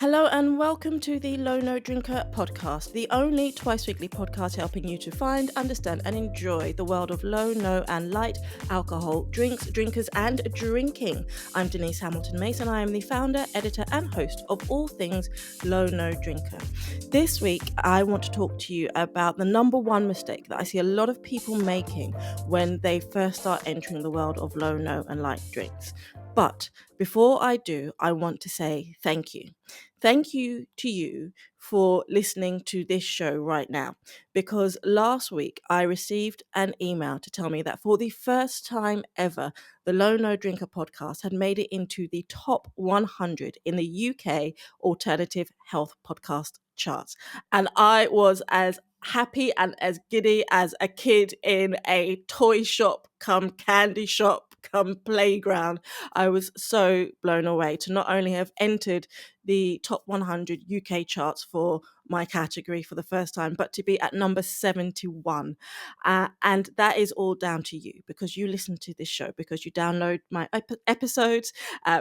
Hello and welcome to the Low No Drinker podcast, the only twice weekly podcast helping you to find, understand, and enjoy the world of low, no, and light alcohol drinks, drinkers, and drinking. I'm Denise Hamilton Mason. I am the founder, editor, and host of all things Low No Drinker. This week, I want to talk to you about the number one mistake that I see a lot of people making when they first start entering the world of low, no, and light drinks. But before I do, I want to say thank you. Thank you to you for listening to this show right now, because last week I received an email to tell me that for the first time ever, the Low No Drinker podcast had made it into the top 100 in the UK alternative health podcast charts. And I was as happy and as giddy as a kid in a toy shop come candy shop come playground. I was so blown away to not only have entered the top 100 UK charts for my category for the first time, but to be at number 71. And that is all down to you, because you listen to this show, because you download my episodes,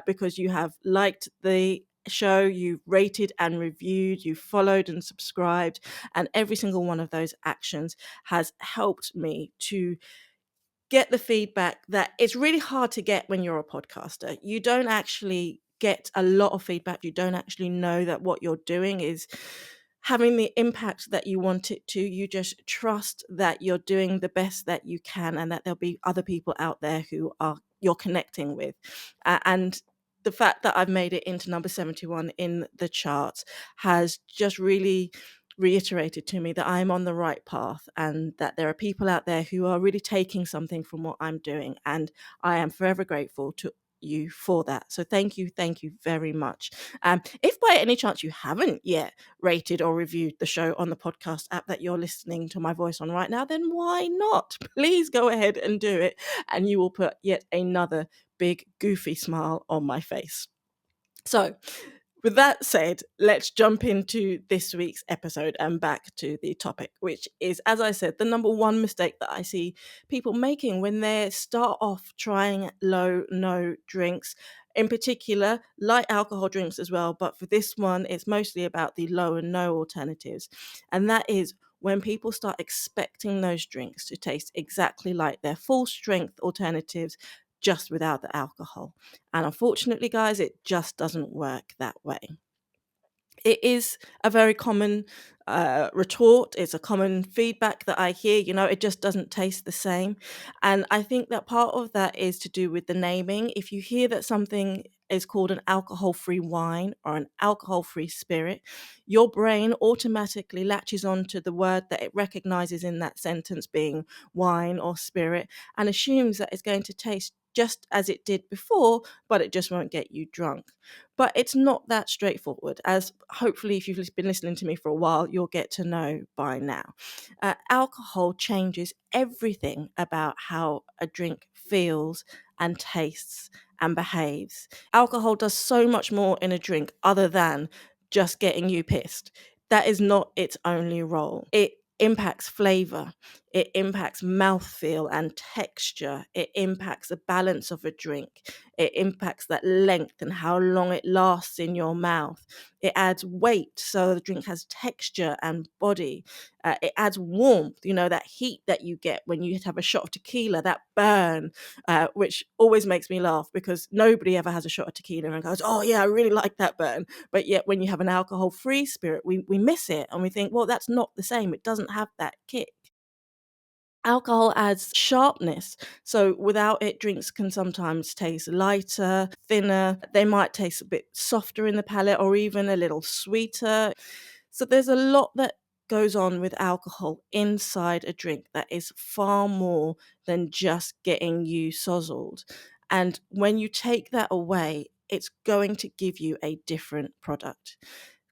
because you have liked the show, you've rated and reviewed, you've followed and subscribed, and every single one of those actions has helped me to get the feedback that it's really hard to get when you're a podcaster. You don't actually get a lot of feedback. You don't actually know that what you're doing is having the impact that you want it to. You just trust that you're doing the best that you can, and that there'll be other people out there who are you're connecting with. And the fact that I've made it into number 71 in the charts has just really reiterated to me that I'm on the right path, and that there are people out there who are really taking something from what I'm doing. And I am forever grateful to you for that. So thank you very much. If by any chance you haven't yet rated or reviewed the show on the podcast app that you're listening to my voice on right now, then why not? Please go ahead and do it, and you will put yet another big goofy smile on my face. So, with that said, let's jump into this week's episode and back to the topic, which is, as I said, the number one mistake that I see people making when they start off trying low no drinks, in particular light alcohol drinks as well. But for this one, it's mostly about the low and no alternatives. And that is when people start expecting those drinks to taste exactly like their full strength alternatives, just without the alcohol. And unfortunately, guys, it just doesn't work that way. It is a very common retort. It's a common feedback that I hear. It just doesn't taste the same. And I think that part of that is to do with the naming. If you hear that something is called an alcohol-free wine or an alcohol-free spirit, your brain automatically latches on to the word that it recognizes in that sentence being wine or spirit, and assumes that it's going to taste just as it did before, but it just won't get you drunk. But it's not that straightforward, as hopefully if you've been listening to me for a while, you'll get to know by now. Alcohol changes everything about how a drink feels and tastes and behaves. Alcohol does so much more in a drink other than just getting you pissed. That is not its only role. It impacts flavor, it impacts mouthfeel and texture, it impacts the balance of a drink, it impacts that length and how long it lasts in your mouth. It adds weight, so the drink has texture and body. It adds warmth, that heat that you get when you have a shot of tequila, that burn, which always makes me laugh, because nobody ever has a shot of tequila and goes, oh yeah, I really like that burn. But yet when you have an alcohol-free spirit, we miss it, and we think, well, that's not the same. It doesn't have that kick. Alcohol adds sharpness, so without it, drinks can sometimes taste lighter, thinner. They might taste a bit softer in the palate, or even a little sweeter. So there's a lot that goes on with alcohol inside a drink that is far more than just getting you sozzled. And when you take that away, it's going to give you a different product.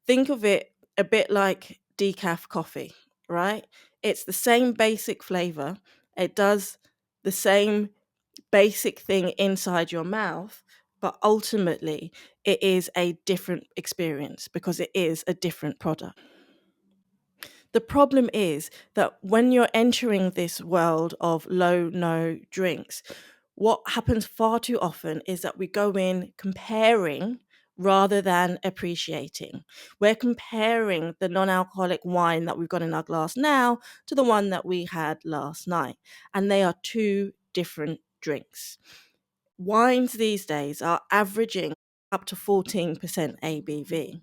Think of it a bit like decaf coffee, right? It's the same basic flavor. It does the same basic thing inside your mouth, but ultimately it is a different experience because it is a different product. The problem is that when you're entering this world of low no drinks, what happens far too often is that we go in comparing rather than appreciating. We're comparing the non-alcoholic wine that we've got in our glass now to the one that we had last night, and they are two different drinks. Wines these days are averaging up to 14% ABV.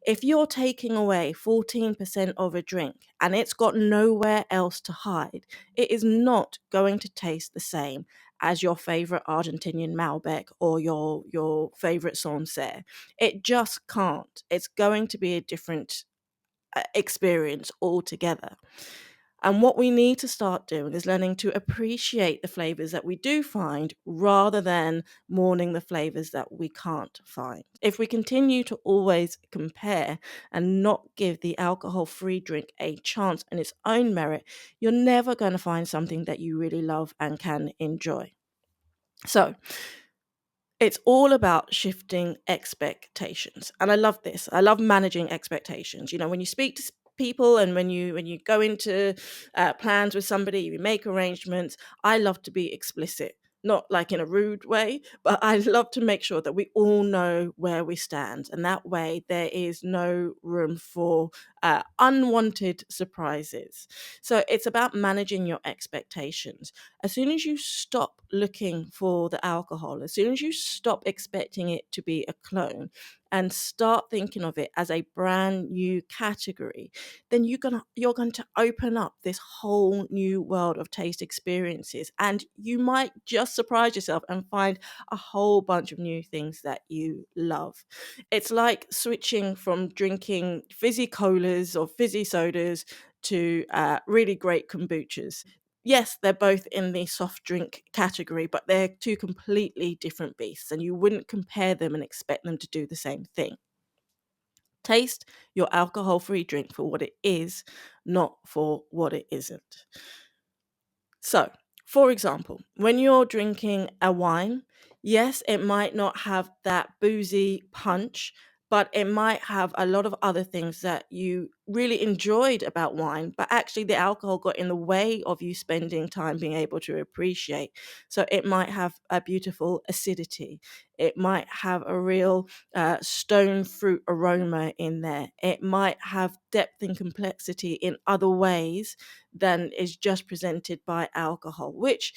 If you're taking away 14% of a drink and it's got nowhere else to hide, it is not going to taste the same as your favorite Argentinian Malbec or your favorite Sancerre. It just can't. It's going to be a different experience altogether. And what we need to start doing is learning to appreciate the flavors that we do find rather than mourning the flavors that we can't find. If we continue to always compare and not give the alcohol-free drink a chance in its own merit, you're never going to find something that you really love and can enjoy. So, it's all about shifting expectations. And I love this. I love managing expectations. When you speak to people and when you go into plans with somebody, you make arrangements, I love to be explicit. Not like in a rude way, but I love to make sure that we all know where we stand. And that way there is no room for unwanted surprises. So it's about managing your expectations. As soon as you stop looking for the alcohol, as soon as you stop expecting it to be a clone and start thinking of it as a brand new category, then you're going to open up this whole new world of taste experiences, and you might just surprise yourself and find a whole bunch of new things that you love. It's like switching from drinking fizzy colas or fizzy sodas to really great kombuchas. Yes, they're both in the soft drink category, but they're two completely different beasts, and you wouldn't compare them and expect them to do the same thing. Taste your alcohol-free drink for what it is, not for what it isn't. So, for example, when you're drinking a wine, yes, it might not have that boozy punch, but it might have a lot of other things that you really enjoyed about wine, but actually the alcohol got in the way of you spending time being able to appreciate. So it might have a beautiful acidity. It might have a real stone fruit aroma in there. It might have depth and complexity in other ways than is just presented by alcohol, which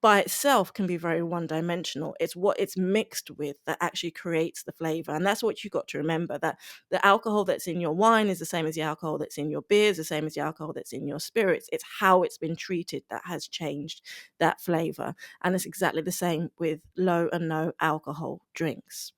by itself can be very one-dimensional. It's what it's mixed with that actually creates the flavor. And that's what you've got to remember, that the alcohol that's in your wine is the same as the alcohol that's in your beers, the same as the alcohol that's in your spirits. It's how it's been treated that has changed that flavor. And it's exactly the same with low and no alcohol drinks.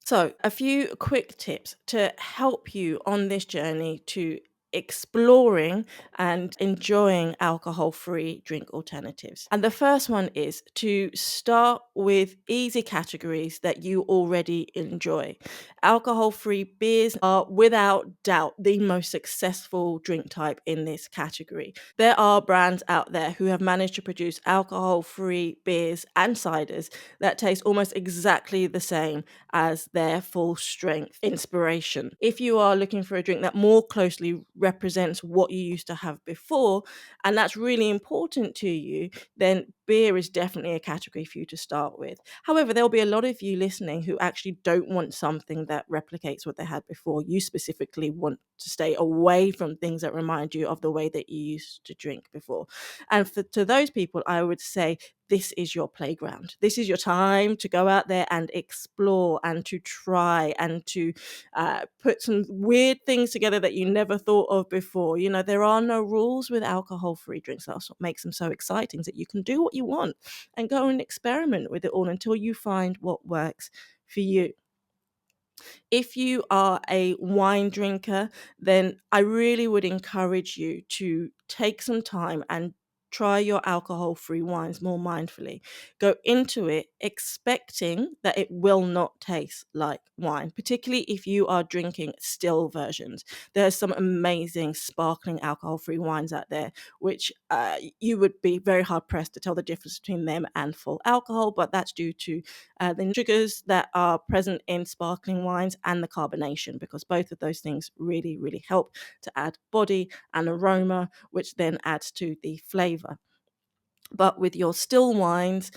So, a few quick tips to help you on this journey to exploring and enjoying alcohol-free drink alternatives. And the first one is to start with easy categories that you already enjoy. Alcohol-free beers are without doubt the most successful drink type in this category. There are brands out there who have managed to produce alcohol-free beers and ciders that taste almost exactly the same as their full strength inspiration. If you are looking for a drink that more closely represents what you used to have before, and that's really important to you, then beer is definitely a category for you to start with. However, there'll be a lot of you listening who actually don't want something that replicates what they had before. You specifically want to stay away from things that remind you of the way that you used to drink before. And to those people, I would say this is your playground. This is your time to go out there and explore and to try and to put some weird things together that you never thought of before. There are no rules with alcohol-free drinks. That's what makes them so exciting, that you can do what you want and go and experiment with it all until you find what works for you. If you are a wine drinker, then I really would encourage you to take some time and try your alcohol-free wines more mindfully. Go into it expecting that it will not taste like wine, particularly if you are drinking still versions. There's some amazing sparkling alcohol-free wines out there, which you would be very hard-pressed to tell the difference between them and full alcohol, but that's due to the sugars that are present in sparkling wines and the carbonation, because both of those things really, really help to add body and aroma, which then adds to the flavor. But with your still wines,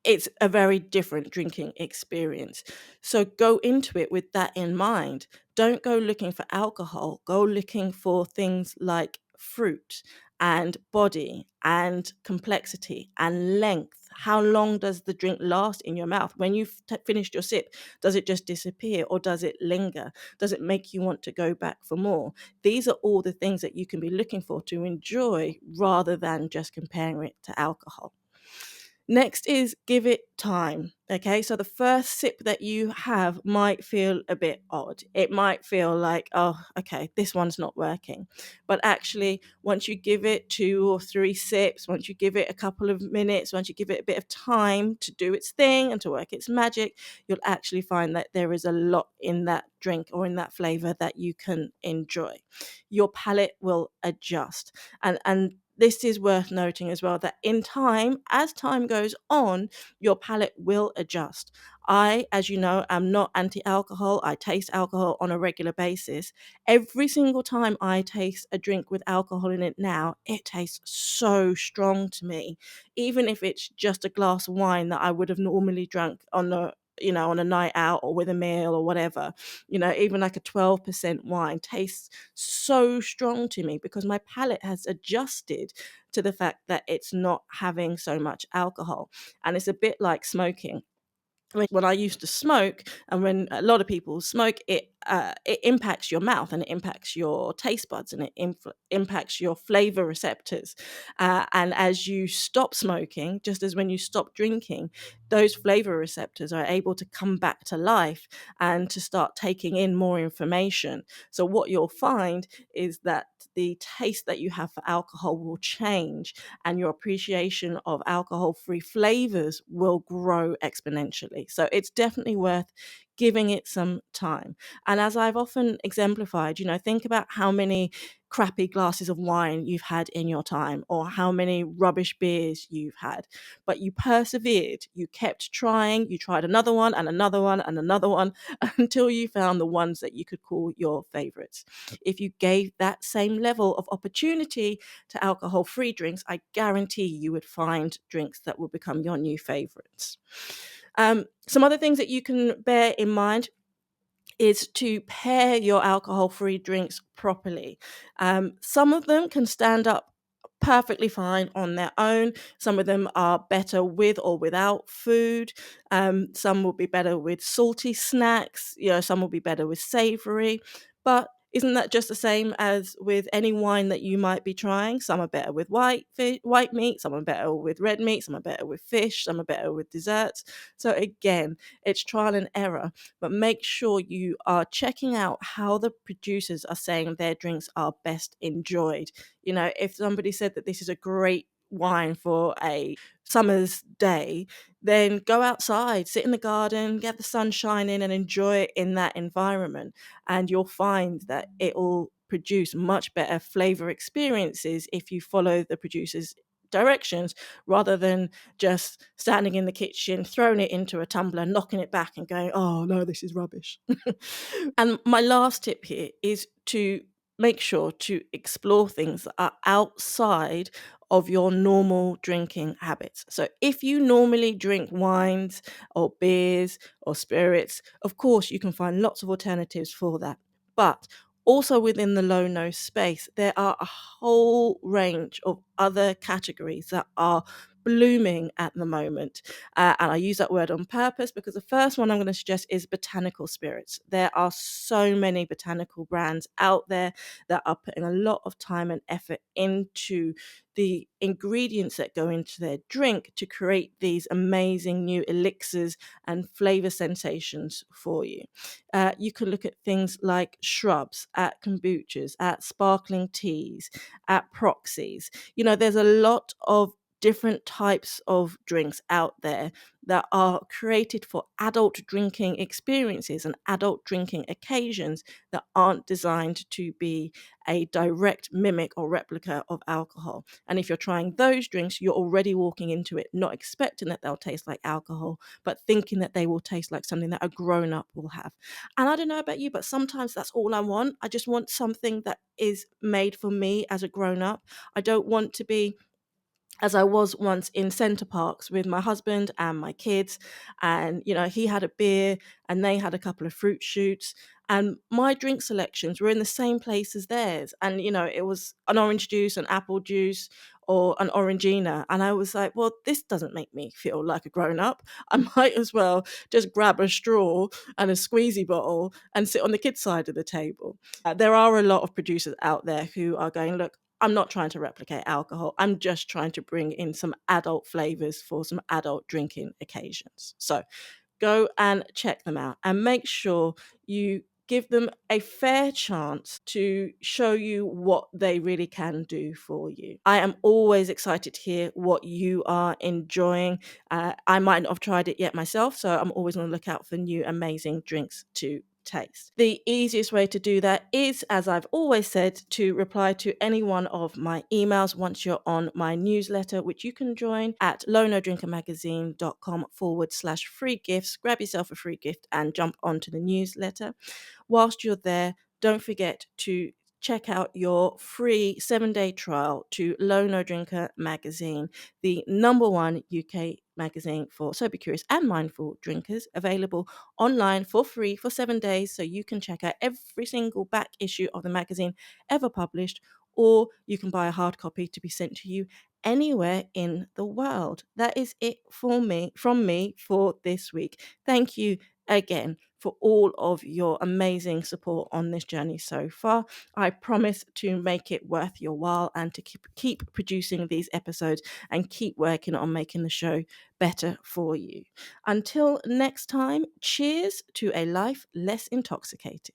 it's a very different drinking experience. So go into it with that in mind. Don't go looking for alcohol, go looking for things like fruit and body and complexity and length. How long does the drink last in your mouth? When you've finished your sip, does it just disappear or does it linger? Does it make you want to go back for more? These are all the things that you can be looking for to enjoy rather than just comparing it to alcohol. Next is give it time. Okay, so the first sip that you have might feel a bit odd. It might feel like, oh, okay, this one's not working. But actually, once you give it 2 or 3 sips, once you give it a couple of minutes, once you give it a bit of time to do its thing and to work its magic, you'll actually find that there is a lot in that drink or in that flavor that you can enjoy. Your palate will adjust. And this is worth noting as well, that in time, as time goes on, your palate will adjust. I, as you know, am not anti-alcohol. I taste alcohol on a regular basis. Every single time I taste a drink with alcohol in it now, it tastes so strong to me. Even if it's just a glass of wine that I would have normally drunk on a night out or with a meal or whatever, even like a 12% wine tastes so strong to me because my palate has adjusted to the fact that it's not having so much alcohol. And it's a bit like smoking. When I used to smoke, and when a lot of people smoke, it impacts your mouth and it impacts your taste buds and it impacts your flavor receptors. And as you stop smoking, just as when you stop drinking, those flavor receptors are able to come back to life and to start taking in more information. So what you'll find is that the taste that you have for alcohol will change and your appreciation of alcohol-free flavors will grow exponentially. So it's definitely worth giving it some time. And as I've often exemplified, think about how many crappy glasses of wine you've had in your time or how many rubbish beers you've had. But you persevered, you kept trying, you tried another one and another one and another one until you found the ones that you could call your favorites. If you gave that same level of opportunity to alcohol-free drinks, I guarantee you would find drinks that will become your new favorites. Some other things that you can bear in mind is to pair your alcohol-free drinks properly. Some of them can stand up perfectly fine on their own. Some of them are better with or without food. Some will be better with salty snacks. Some will be better with savory. But isn't that just the same as with any wine that you might be trying? Some are better with white meat, some are better with red meat, some are better with fish, some are better with desserts. So again, it's trial and error, but make sure you are checking out how the producers are saying their drinks are best enjoyed. If somebody said that this is a great wine for a summer's day, then go outside, sit in the garden, get the sun shining and enjoy it in that environment. And you'll find that it will produce much better flavor experiences if you follow the producer's directions rather than just standing in the kitchen, throwing it into a tumbler, knocking it back and going, oh no, this is rubbish. And my last tip here is to make sure to explore things that are outside of your normal drinking habits. So if you normally drink wines or beers or spirits, of course you can find lots of alternatives for that. But also within the low no space, there are a whole range of other categories that are blooming at the moment. And I use that word on purpose because the first one I'm going to suggest is botanical spirits. There are so many botanical brands out there that are putting a lot of time and effort into the ingredients that go into their drink to create these amazing new elixirs and flavor sensations for you. You can look at things like shrubs, at kombuchas, at sparkling teas, at proxies. There's a lot of different types of drinks out there that are created for adult drinking experiences and adult drinking occasions that aren't designed to be a direct mimic or replica of alcohol. And if you're trying those drinks, you're already walking into it not expecting that they'll taste like alcohol, but thinking that they will taste like something that a grown-up will have. And I don't know about you, but sometimes that's all I want. I just want something that is made for me as a grown-up. I don't want to be as I was once in Centre Parks with my husband and my kids. And, he had a beer and they had a couple of fruit shoots. And my drink selections were in the same place as theirs. And, it was an orange juice, an apple juice, or an orangina. And I was like, well, this doesn't make me feel like a grown up. I might as well just grab a straw and a squeezy bottle and sit on the kids' side of the table. There are a lot of producers out there who are going, look, I'm not trying to replicate alcohol. I'm just trying to bring in some adult flavors for some adult drinking occasions. So go and check them out and make sure you give them a fair chance to show you what they really can do for you. I am always excited to hear what you are enjoying. I might not have tried it yet myself, so I'm always on the lookout for new amazing drinks to taste. The easiest way to do that is, as I've always said, to reply to any one of my emails once you're on my newsletter, which you can join at lownodrinkermagazine.com/free gifts. Grab yourself a free gift and jump onto the newsletter. Whilst you're there, don't forget to check out your free 7-day trial to Low No Drinker magazine, the #1 UK magazine for sober, curious, and mindful drinkers, available online for free for 7 days, so you can check out every single back issue of the magazine ever published, or you can buy a hard copy to be sent to you anywhere in the world. That is it from me for this week. Thank you again for all of your amazing support on this journey so far. I promise to make it worth your while and to keep producing these episodes and keep working on making the show better for you. Until next time, cheers to a life less intoxicated.